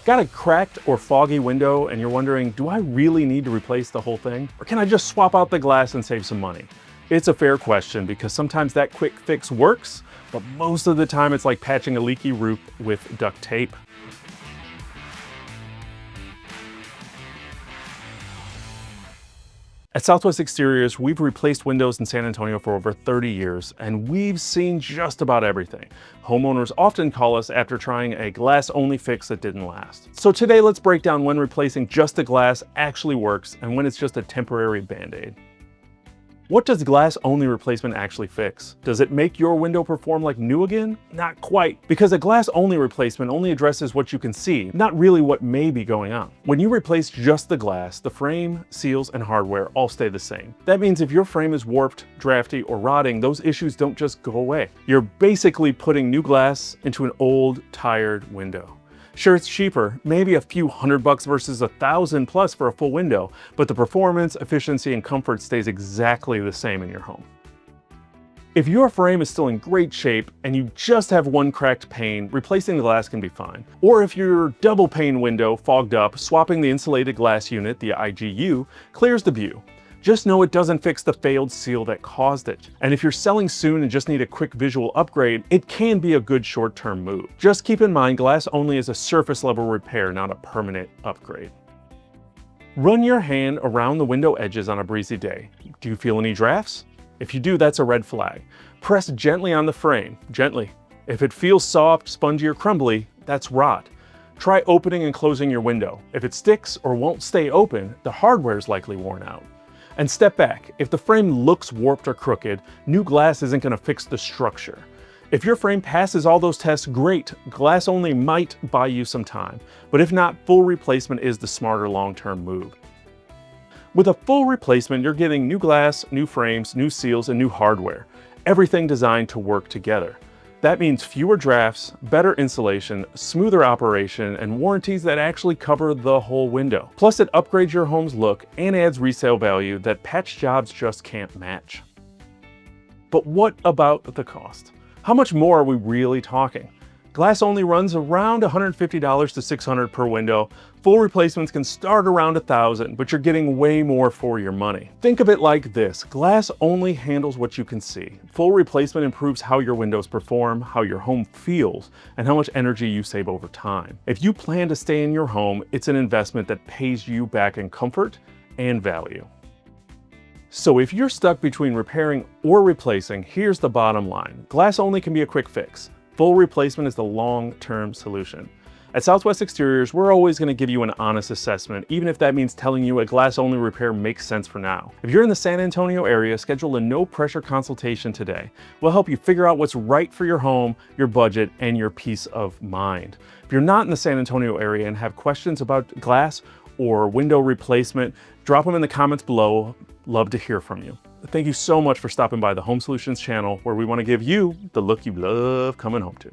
Got a cracked or foggy window and you're wondering, do I really need to replace the whole thing? Or can I just swap out the glass and save some money? It's a fair question because sometimes that quick fix works, but most of the time it's like patching a leaky roof with duct tape. At Southwest Exteriors, we've replaced windows in San Antonio for over 30 years, and we've seen just about everything. Homeowners often call us after trying a glass-only fix that didn't last. So today, let's break down when replacing just the glass actually works and when it's just a temporary band-aid. What does glass-only replacement actually fix? Does it make your window perform like new again? Not quite, because a glass-only replacement only addresses what you can see, not really what may be going on. When you replace just the glass, the frame, seals, and hardware all stay the same. That means if your frame is warped, drafty, or rotting, those issues don't just go away. You're basically putting new glass into an old, tired window. Sure, it's cheaper, maybe a few $100 versus $1,000 plus for a full window, but the performance, efficiency, and comfort stays exactly the same in your home. If your frame is still in great shape and you just have one cracked pane, replacing the glass can be fine. Or if your double pane window fogged up, swapping the insulated glass unit, the IGU, clears the view. Just know it doesn't fix the failed seal that caused it. And if you're selling soon and just need a quick visual upgrade, it can be a good short-term move. Just keep in mind, glass only is a surface level repair, not a permanent upgrade. Run your hand around the window edges on a breezy day. Do you feel any drafts? If you do, that's a red flag. Press gently on the frame, gently. If it feels soft, spongy, or crumbly, that's rot. Try opening and closing your window. If it sticks or won't stay open, the hardware is likely worn out. And step back. If the frame looks warped or crooked, new glass isn't going to fix the structure. If your frame passes all those tests, great. Glass only might buy you some time. But if not, full replacement is the smarter long-term move. With a full replacement, you're getting new glass, new frames, new seals, and new hardware. Everything designed to work together. That means fewer drafts, better insulation, smoother operation, and warranties that actually cover the whole window. Plus, it upgrades your home's look and adds resale value that patch jobs just can't match. But what about the cost? How much more are we really talking? Glass only runs around $150 to $600 per window. Full replacements can start around $1,000, but you're getting way more for your money. Think of it like this. Glass only handles what you can see. Full replacement improves how your windows perform, how your home feels, and how much energy you save over time. If you plan to stay in your home, it's an investment that pays you back in comfort and value. So if you're stuck between repairing or replacing, here's the bottom line. Glass only can be a quick fix. Full replacement is the long-term solution. At Southwest Exteriors, we're always going to give you an honest assessment, even if that means telling you a glass-only repair makes sense for now. If you're in the San Antonio area, schedule a no-pressure consultation today. We'll help you figure out what's right for your home, your budget, and your peace of mind. If you're not in the San Antonio area and have questions about glass or window replacement, drop them in the comments below. Love to hear from you. Thank you so much for stopping by the Home Solutions channel, where we want to give you the look you love coming home to.